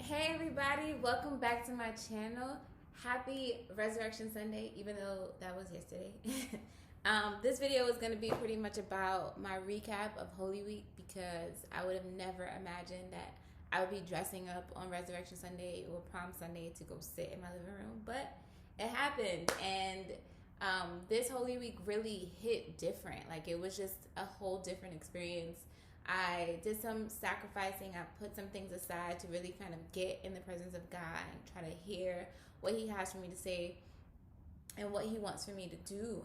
Hey everybody, welcome back to my channel. Happy Resurrection Sunday, even though that was yesterday. This video is going to be pretty much about my recap of Holy Week because I would have never imagined that I would be dressing up on Resurrection Sunday or Prom Sunday to go sit in my living room, but it happened. And this Holy Week really hit different. Like, it was just a whole different experience. I did some sacrificing. I put some things aside to really kind of get in the presence of God and try to hear what He has for me to say and what He wants for me to do.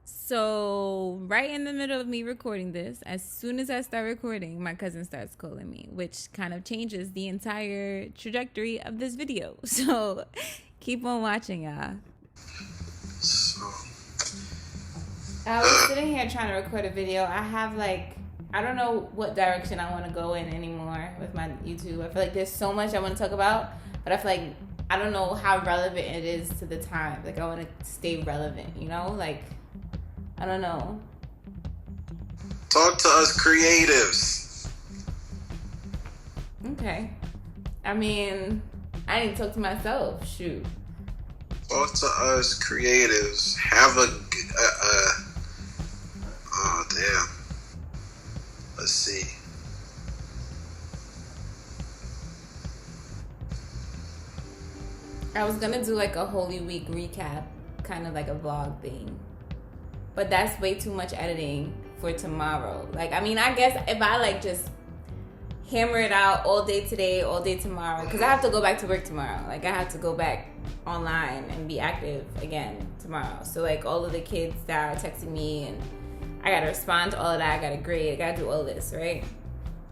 So right in the middle of me recording this, as soon as I start recording, my cousin starts calling me, which kind of changes the entire trajectory of this video. So keep on watching, y'all. I was sitting here trying to record a video. I don't know what direction I want to go in anymore with my YouTube. I feel like there's so much I want to talk about, but I feel like I don't know how relevant it is to the time. Like, I want to stay relevant, you know? Like, I don't know. Talk to us creatives. Okay. I mean, I need to talk to myself. Shoot. Talk to us creatives. Have a oh, damn. Let's see. I was gonna do like a Holy Week recap, kind of like a vlog thing. But that's way too much editing for tomorrow. Like, I mean, I guess if I like just hammer it out all day today, all day tomorrow, because I have to go back to work tomorrow. Like, I have to go back online and be active again tomorrow. So like, all of the kids that are texting me and I gotta respond to all of that. I gotta grade. I gotta do all this, right?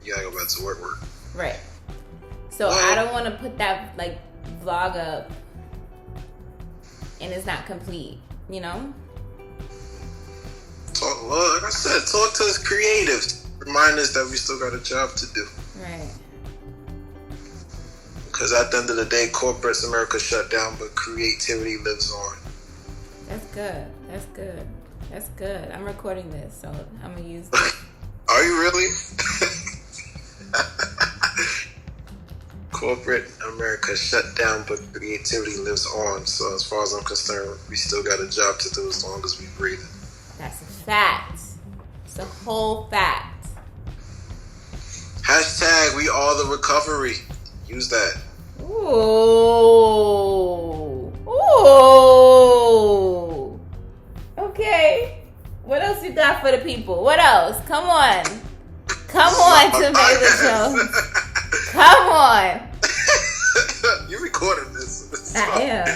You gotta go back to work. Right. So I don't want to put that like vlog up and it's not complete, you know? Well, like I said, talk to us creatives. Remind us that we still got a job to do. Right. Because at the end of the day, corporate America shut down, but creativity lives on. That's good. That's good. That's good. I'm recording this, so I'm going to use this. Are you really? Corporate America shut down, but creativity lives on. So as far as I'm concerned, we still got a job to do as long as we breathe. That's a fact. It's a whole fact. Hashtag we all the recovery. Use that. Ooh. Ooh. Okay. What else you got for the people? What else? Come on. Come on, Tomato Jones. Come on. You recording this? I am.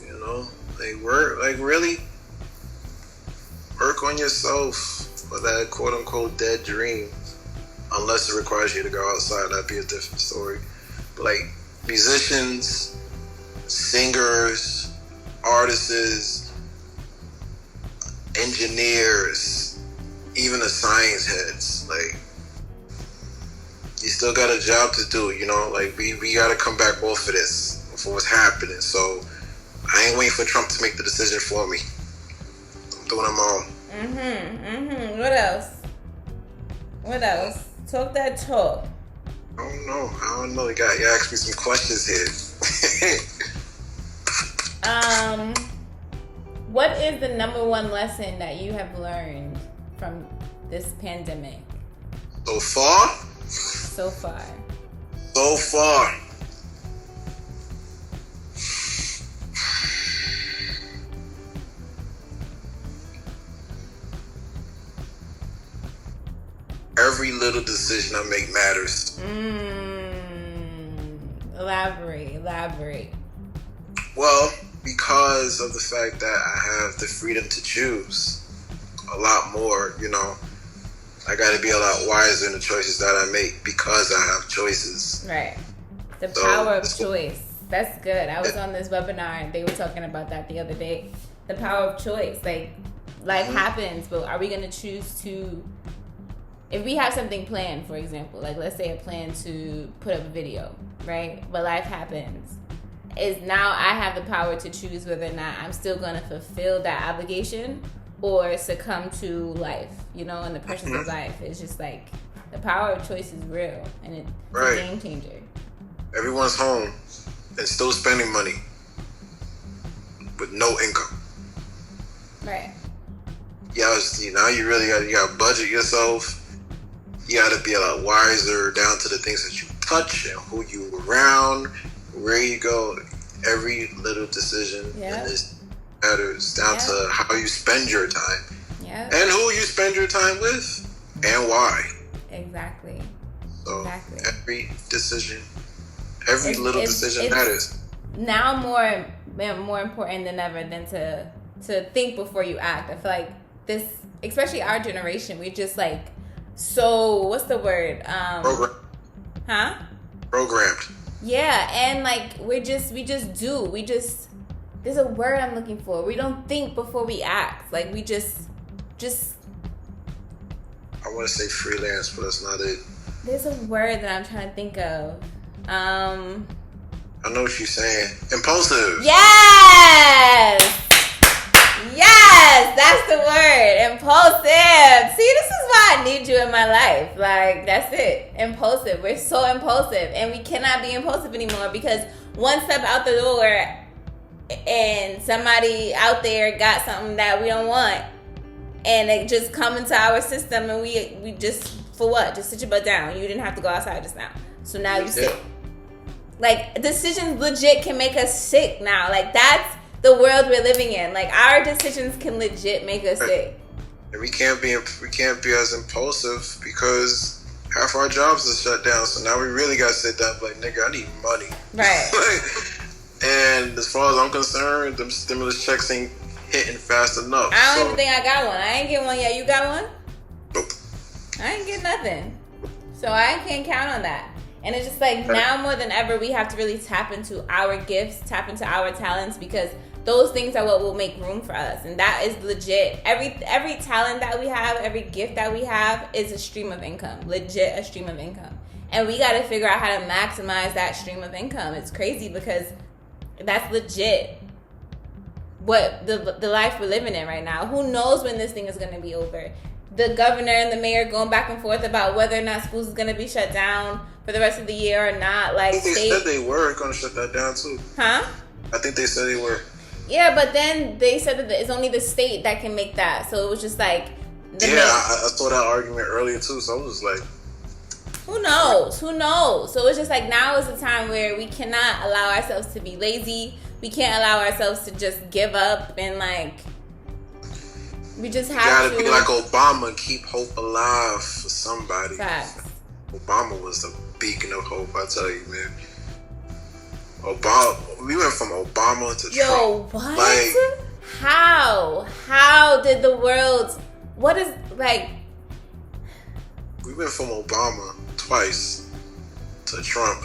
You know, really work on yourself for that quote unquote dead dream. Unless it requires you to go outside, that'd be a different story. But like musicians, singers, artists, engineers, even the science heads, like, you still got a job to do, you know? Like, we gotta come back off of this for what's happening. So I ain't waiting for Trump to make the decision for me. I'm doing it on my own. What else? What else? Talk that talk. I don't know. You asked me some questions here. What is the number one lesson that you have learned from this pandemic? So far? So far. Every little decision I make matters. Elaborate. Well, because of the fact that I have the freedom to choose a lot more, you know, I got to be a lot wiser in the choices that I make because I have choices. Right. The power of choice. That's good. I was on this webinar and they were talking about that the other day. The power of choice. Like, life happens, but are we going to choose to... If we have something planned, for example, like let's say a plan to put up a video, right? But life happens. is now I have the power to choose whether or not I'm still going to fulfill that obligation or succumb to life, you know, and the pressures of life. It's just like the power of choice is real, and it's a game changer. Everyone's home and still spending money with no income. Right. Yeah, you really got to budget yourself. You got to be a lot wiser down to the things that you touch and who you around, where you go. Every little decision in this matters down to how you spend your time and who you spend your time with and why. Exactly. So every decision, every little decision matters. Now more important than ever than to think before you act. I feel like this, especially our generation, we just like, so what's the word? Programmed. Yeah, and like we just do. There's a word I'm looking for. We don't think before we act. Like we just I want to say freelance, but that's not it. There's a word that I'm trying to think of. I know what you're saying. Impulsive. Yes! Yes, that's the word. Impulsive. See, this is why I need you in my life. Like, that's it. Impulsive. We're so impulsive. And we cannot be impulsive anymore because one step out the door and somebody out there got something that we don't want. And it just come into our system and we just, for what? Just sit your butt down. You didn't have to go outside just now. So now you sit. Like, decisions legit can make us sick now. Like, that's the world we're living in. Like, our decisions can legit make us sick. And we can't be as impulsive because half our jobs are shut down. So now we really got to sit down like, nigga, I need money. Right. And as far as I'm concerned, them stimulus checks ain't hitting fast enough. I don't even think I got one. I ain't get one yet. You got one? Nope. I ain't get nothing. So I can't count on that. And it's just like now more than ever, we have to really tap into our gifts, tap into our talents, because those things are what will make room for us. And that is legit. Every talent that we have, every gift that we have is a stream of income. Legit a stream of income. And we got to figure out how to maximize that stream of income. It's crazy because that's legit what the life we're living in right now. Who knows when this thing is going to be over? The governor and the mayor going back and forth about whether or not schools is going to be shut down for the rest of the year or not. Like, I think they said they were going to shut that down too. Huh? I think they said they were. Yeah, but then they said that it's only the state that can make that. So it was just like... I saw that argument earlier too, so I was like... Who knows? So it's just like now is the time where we cannot allow ourselves to be lazy. We can't allow ourselves to just give up and like... We just have to... You gotta be like Obama and keep hope alive for somebody. Facts. Obama was the beacon of hope, I tell you, man. We went from Obama to Trump. Yo, what? Like, how did the world... What is, like... We went from Obama twice to Trump.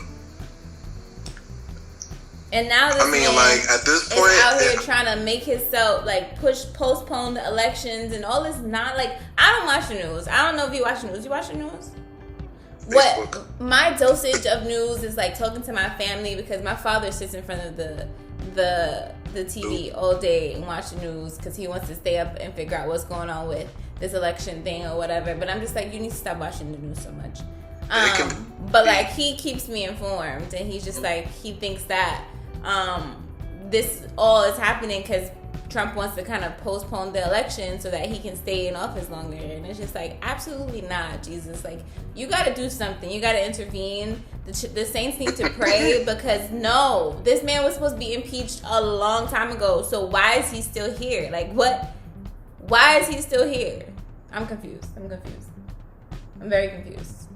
And now this man like, at this point, is out here trying to make himself, like, postpone the elections and all this. Not like, I don't watch the news. I don't know if you watch the news. You watch the news? Facebook. What my dosage of news is like talking to my family, because my father sits in front of the TV all day and watch the news because he wants to stay up and figure out what's going on with this election thing or whatever. But I'm just like, you need to stop watching the news so much. But like, he keeps me informed, and he's just like, he thinks that this all is happening because Trump wants to kind of postpone the election so that he can stay in office longer. And it's just like, absolutely not, Jesus. Like, you got to do something. You got to intervene. The saints need to pray because no, this man was supposed to be impeached a long time ago. So why is he still here? Like, what? Why is he still here? I'm confused. I'm very confused.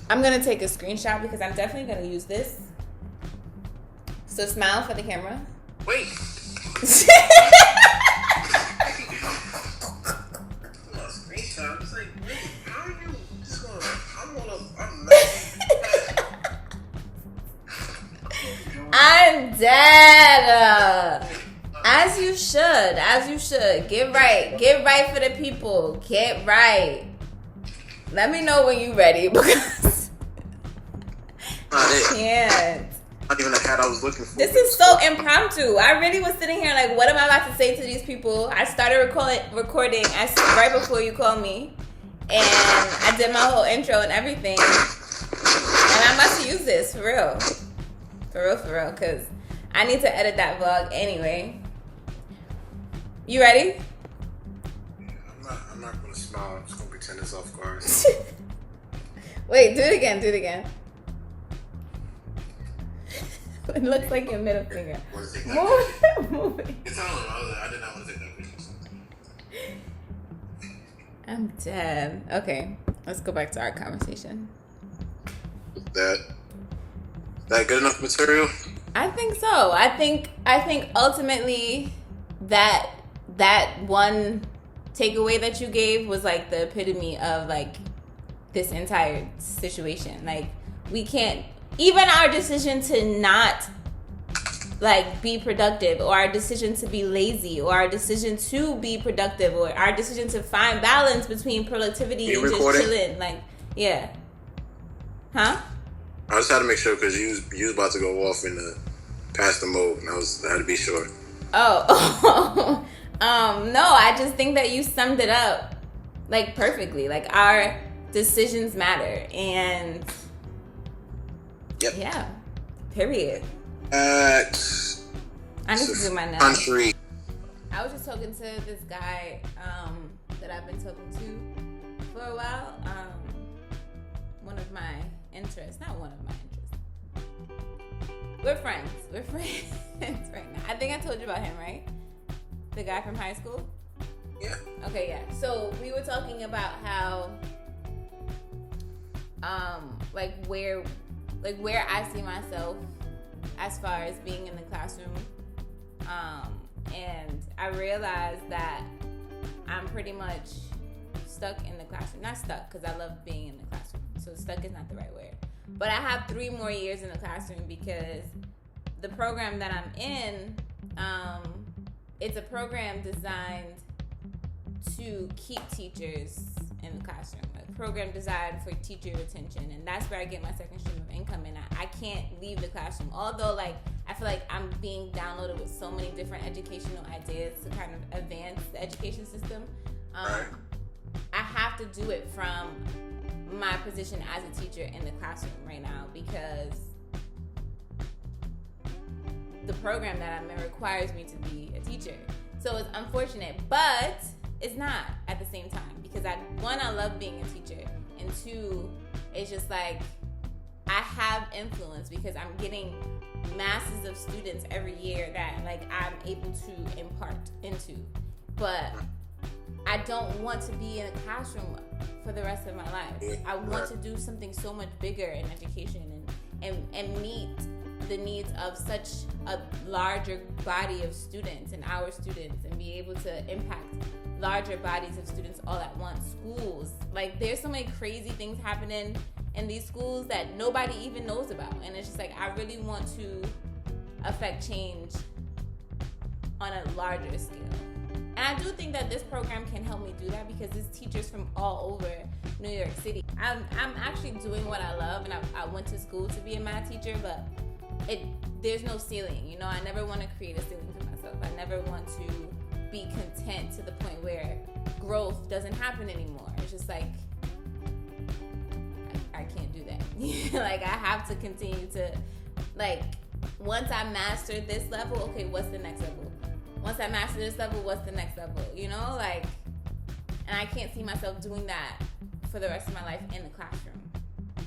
I'm going to take a screenshot because I'm definitely going to use this. So smile for the camera. Wait. I'm dead. As you should. Get right for the people. Get right. Let me know when you're ready because I can't. Not even the hat I was looking for. This is so impromptu. I really was sitting here like, what am I about to say to these people? I started recording right before you called me, and I did my whole intro and everything. And I'm about to use this for real, because I need to edit that vlog anyway. You ready? I'm not gonna smile. I'm just gonna pretend it's off guard. Wait, do it again. It looks like your middle finger. Move it. It's all I did not want to take that picture. I'm dead. Okay, let's go back to our conversation. That good enough material? I think so. I think ultimately that one takeaway that you gave was like the epitome of like this entire situation. Like, we can't, even our decision to not like be productive, or our decision to be lazy, or our decision to be productive, or our decision to find balance between productivity and recording? just chilling. Like, yeah. Huh? I just had to make sure because you was about to go off in the past the mode, and I had to be sure. Oh. No, I just think that you summed it up like perfectly. Like, our decisions matter, and yep. Yeah. Period. I need to do my nails. Country. I was just talking to this guy that I've been talking to for a while. One of my interests. Not one of my interests. We're friends right now. I think I told you about him, right? The guy from high school? Yeah. Okay, yeah. So we were talking about how where I see myself as far as being in the classroom. And I realized that I'm pretty much stuck in the classroom. Not stuck, because I love being in the classroom. So stuck is not the right word. But I have 3 more years in the classroom because the program that I'm in, it's a program designed to keep teachers in the classroom. A program designed for teacher retention, and that's where I get my second stream of income. And I can't leave the classroom. Although, like, I feel like I'm being downloaded with so many different educational ideas to kind of advance the education system. Right. I have to do it from my position as a teacher in the classroom right now, because the program that I'm in requires me to be a teacher. So it's unfortunate, but it's not at the same time, because I love being a teacher, and 2, it's just like I have influence because I'm getting masses of students every year that like I'm able to impart into. But I don't want to be in a classroom for the rest of my life. I want to do something so much bigger in education and meet the needs of such a larger body of students and our students, and be able to impact larger bodies of students all at once. Schools, like, there's so many crazy things happening in these schools that nobody even knows about, and it's just like I really want to affect change on a larger scale. And I do think that this program can help me do that, because there's teachers from all over New York City. I'm actually doing what I love, and I went to school to be a math teacher, but there's no ceiling. You know, I never want to create a ceiling for myself. I never want to be content to the point where growth doesn't happen anymore. It's just like I can't do that. Like, I have to continue to, like, once I master this level, okay, what's the next level? Once I master this level, what's the next level? You know, like, and I can't see myself doing that for the rest of my life in the classroom.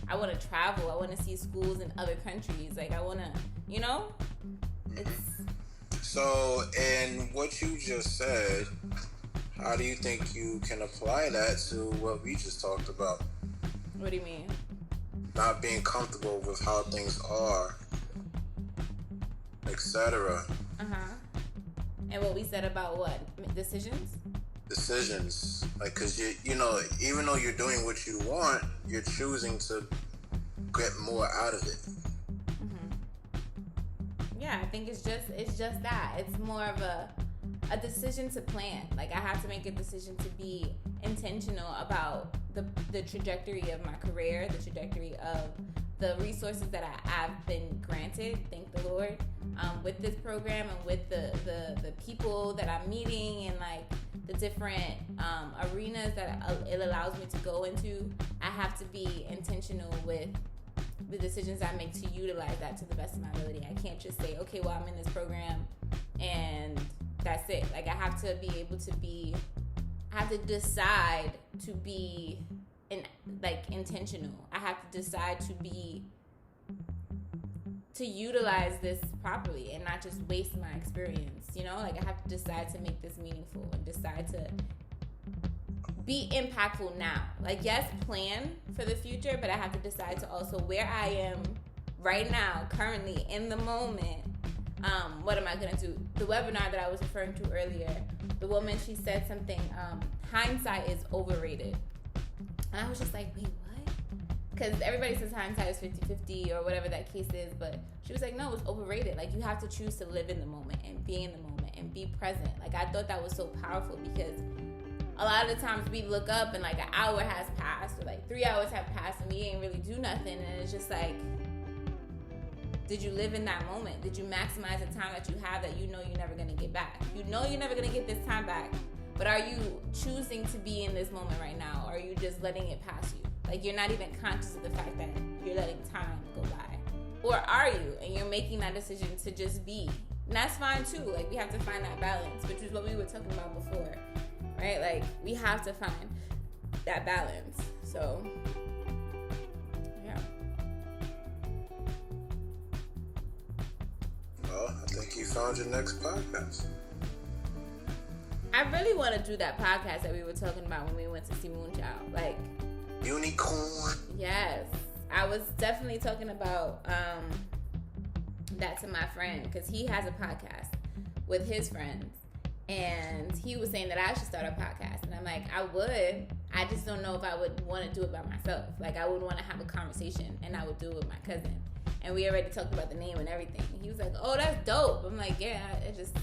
I want to travel. I want to see schools in other countries. Like, I want to, you know? So, in what you just said, how do you think you can apply that to what we just talked about? What do you mean? Not being comfortable with how things are, etc. And what we said about what? Decisions? Decisions. Like, because you know, even though you're doing what you want, you're choosing to get more out of it. Yeah, I think it's just that. It's more of a decision to plan. Like, I have to make a decision to be intentional about the trajectory of my career, the trajectory of the resources that I've been granted, thank the Lord, with this program and with the people that I'm meeting and like the different arenas that it allows me to go into. I have to be intentional with the decisions I make to utilize that to the best of my ability. I can't just say, okay, well, I'm in this program and that's it. Like, I have to be able to be, I have to decide to be intentional. I have to decide to utilize this properly and not just waste my experience, you know? Like, I have to decide to make this meaningful and decide to be impactful now. Like, yes, plan for the future, but I have to decide to also where I am right now, currently, in the moment, what am I going to do? The webinar that I was referring to earlier, the woman, she said something, hindsight is overrated. And I was just like, wait, what? Because everybody says hindsight is 50-50 or whatever that case is, but she was like, no, it's overrated. Like, you have to choose to live in the moment and be in the moment and be present. Like, I thought that was so powerful because a lot of the times we look up and like an hour has passed or like 3 hours have passed and we ain't really do nothing, and it's just like, did you live in that moment? Did you maximize the time that you have that you know you're never gonna get back? You know you're never gonna get this time back, but are you choosing to be in this moment right now, or are you just letting it pass you? Like, you're not even conscious of the fact that you're letting time go by. Or are you? And you're making that decision to just be. And that's fine too. Like, we have to find that balance, which is what we were talking about before, right? Like, we have to find that balance. So, yeah. Well, I think you found your next podcast. I really want to do that podcast that we were talking about when we went to see Moonchild. Like, Unicorn. Yes. I was definitely talking about that to my friend because he has a podcast with his friends. And he was saying that I should start a podcast. And I'm like, I would. I just don't know if I would want to do it by myself. Like, I would want to have a conversation, and I would do it with my cousin. And we already talked about the name and everything. He was like, oh, that's dope. I'm like, yeah, it just...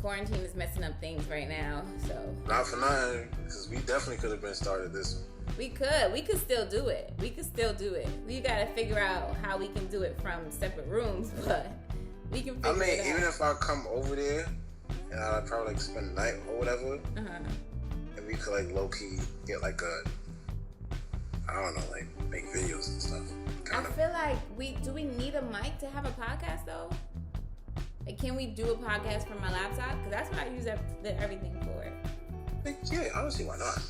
quarantine is messing up things right now, so... Not for nothing, because we definitely could have been started this one. We could still do it. We gotta figure out how we can do it from separate rooms, but we can figure it out. Even if I come over there, and I'd probably like spend the night or whatever, and we could like low-key get like I don't know, like make videos and stuff. I feel like do we need a mic to have a podcast though? Like, can we do a podcast from my laptop? Because that's what I use everything for. Like, yeah, honestly, why not?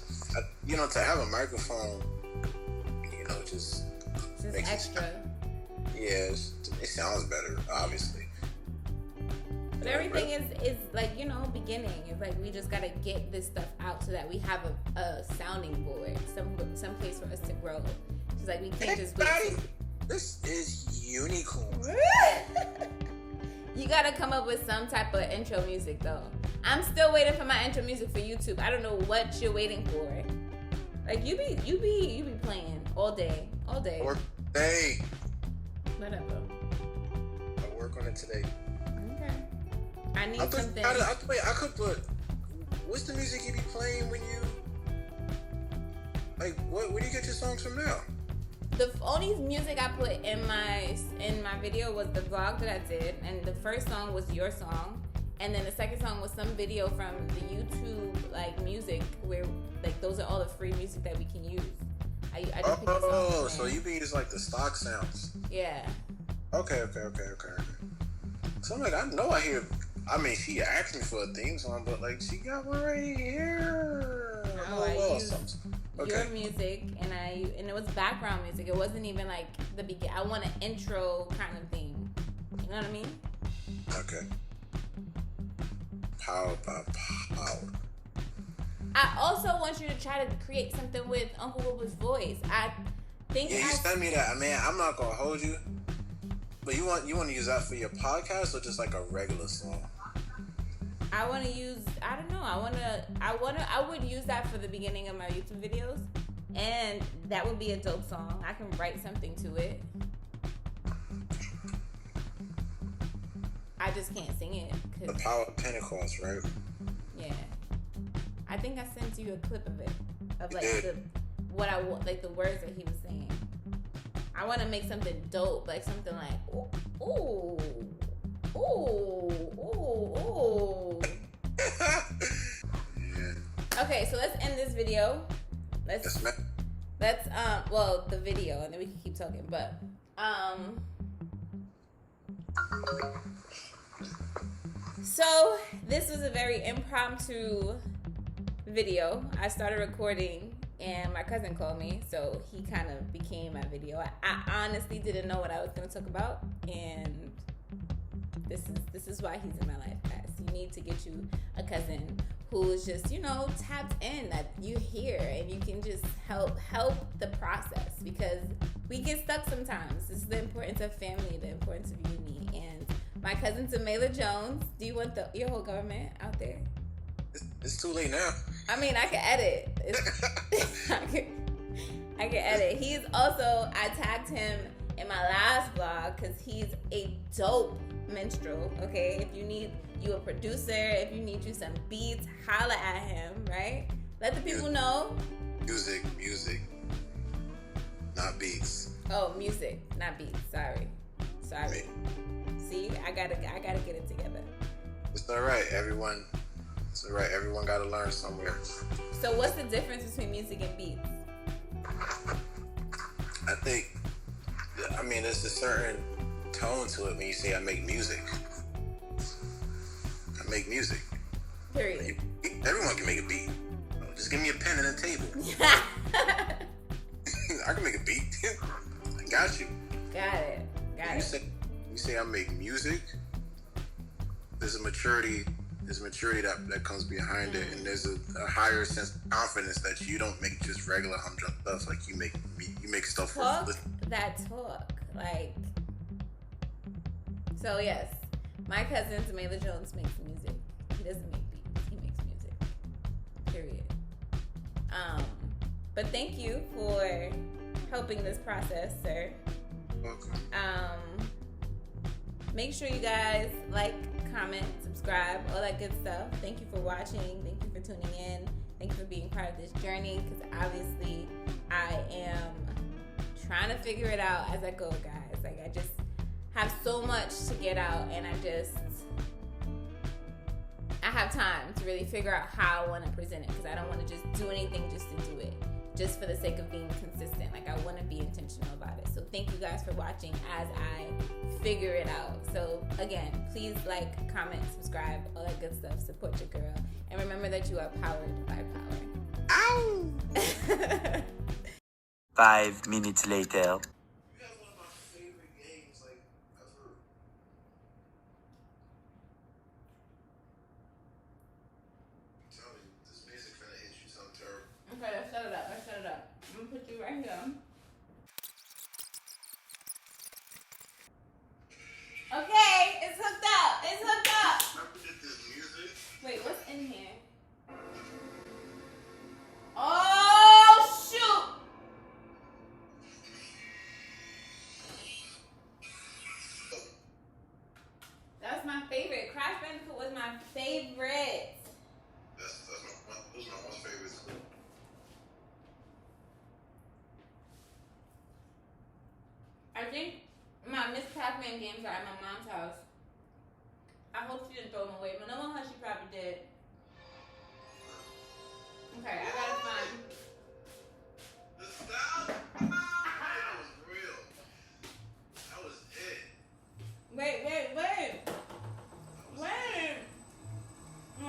To have a microphone, just makes extra. It sounds better, obviously. But everything is like, beginning. It's like we just gotta get this stuff out so that we have a sounding board, some place for us to grow. It's like we can't just wait. This is Unicorn. You gotta come up with some type of intro music though. I'm still waiting for my intro music for YouTube. I don't know what you're waiting for. Like, you be playing all day. Work day. Whatever. I'll work on it today. Okay. I need something. I could put. What's the music you be playing when you? Like, where do you get your songs from now? The only music I put in my video was the vlog that I did, and the first song was your song, and then the second song was some video from the YouTube music where those are all the free music that we can use. I just picked the songs. So you be using like the stock sounds. Yeah. Okay. So I'm like, I know I hear. I mean, she asked me for a theme song, but like she got one right here. No, I used your music, and it was background music. It wasn't even like the begin. I want an intro kind of thing. You know what I mean? Okay. Power by power. I also want you to try to create something with Uncle Wilbur's voice. I think. Yeah, you sent me that. Man, I'm not gonna hold you. But you want to use that for your podcast or just like a regular song? I want to use. I don't know. I would use that for the beginning of my YouTube videos, and that would be a dope song. I can write something to it. I just can't sing it. The power of Pentecost, right? Yeah. I think I sent you a clip of it, of like what I want, like the words that he was saying. I want to make something dope, like something like ooh, ooh, ooh, ooh, ooh. Yeah. Okay, so let's end this video. Let's well, the video, and then we can keep talking. But so this was a very impromptu video. I started recording and my cousin called me, so he kind of became my video. I honestly didn't know what I was going to talk about, and this is why he's in my life, guys. You need to get you a cousin who is just, you know, tapped in, that you hear and you can just help the process, because we get stuck sometimes. This is the importance of family, the importance of you and me. And my cousin Damiala Jones, do you want your whole government out there? It's too late now. I mean, I can edit. I can edit. He's also, I tagged him in my last vlog because he's a dope minstrel, okay? If you need you a producer, if you need you some beats, holla at him, right? Let the people know. Music, not beats. Oh, music, not beats. Sorry. See, I gotta get it together. It's all right, everyone. It's all right. Everyone got to learn somewhere. So, what's the difference between music and beats? I mean, there's a certain tone to it when you say I make music. I make music. Period. Everyone can make a beat. Just give me a pen and a table. I can make a beat. I got you. Got it. You say I make music. There's a maturity that comes behind it, and there's a higher sense of confidence that you don't make just regular humdrum stuff. Like you make stuff talk for that talk. Like, so yes, my cousin Damiala Jones makes music. He doesn't make beats. He makes music. Period. But thank you for helping this process, sir. Welcome. Make sure you guys like, comment, subscribe, all that good stuff. Thank you for watching. Thank you for tuning in. Thank you for being part of this journey, because obviously I am trying to figure it out as I go, guys. Like, I just have so much to get out, and I have time to really figure out how I want to present it, because I don't want to just do anything just to do it, just for the sake of being consistent. Like, I want to be intentional about it. So thank you guys for watching as I figure it out. So again, please like, comment, subscribe, all that good stuff. Support your girl. And remember that you are powered by power. Ow! 5 minutes later. You have one of my favorite games, like, ever. I'm telling you, this music finna hit you something terrible. Okay, let's set it up. I'm gonna put you right here. Okay, it's hooked up. Remember this music? Wait, what's in here? Oh, shoot! That's my favorite. Crash Bandicoot was my favorite. Those are my most favorites. I think my Miss Pac-Man games are at my mom's house. I hope she didn't throw them away, but knowing her, she probably did. Okay, I gotta find. The style? That was real. That was it. Wait. No.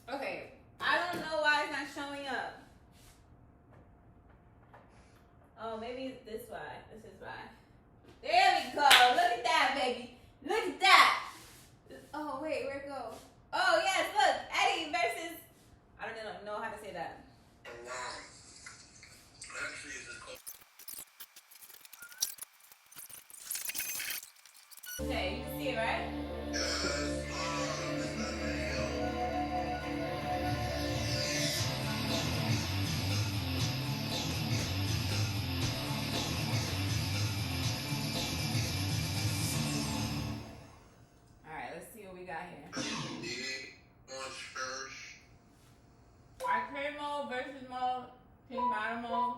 Okay, I don't know why it's not showing up. Oh, maybe it's this why. This is why. There we go. Look at that, baby. Look at that. Oh, wait, where'd it go? Oh, yes, look. Eddie versus... I don't even know how to say that. Actually, it's just called... Okay, you can see it, right? mode versus mode, team battle mode.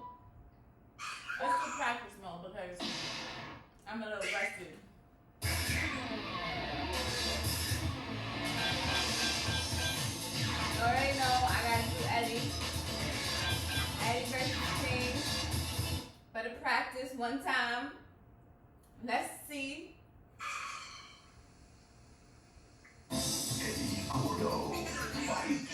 Let's do practice mode because I'm a little rusty. You already know I gotta do Eddie. Eddie versus team. For the practice one time. Let's see. Eddie Gordo, fight.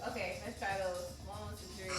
Okay, let's try those. 1, 2, 3.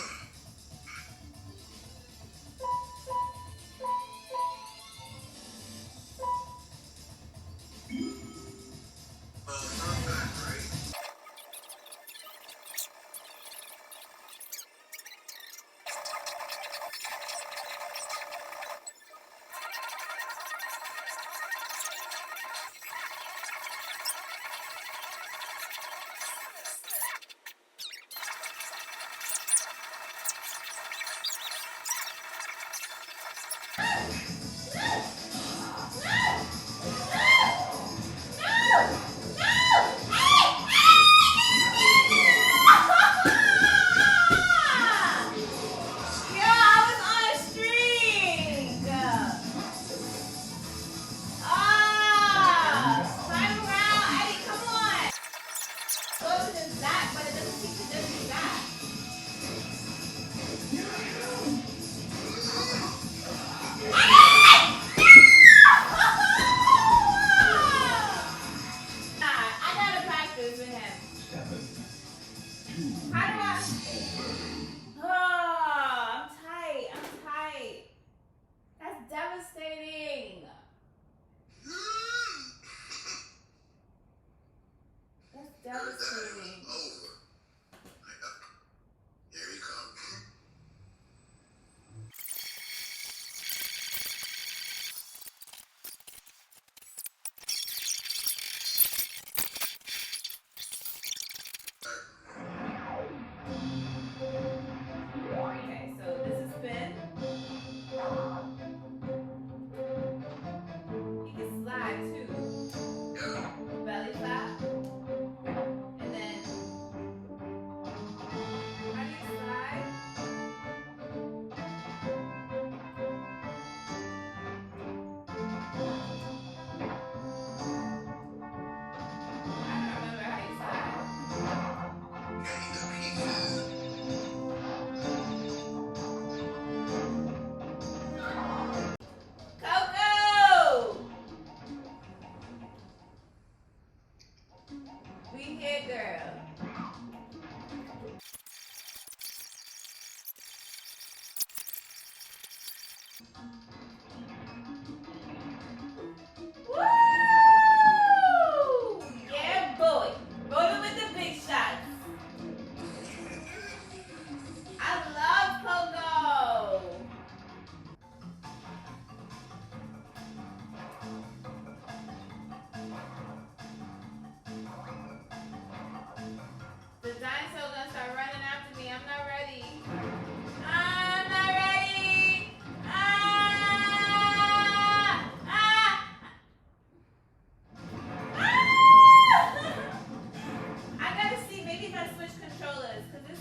The dinosaur gonna start running after me. I'm not ready. I'm not ready. I gotta see. Maybe if I switch controllers, cause this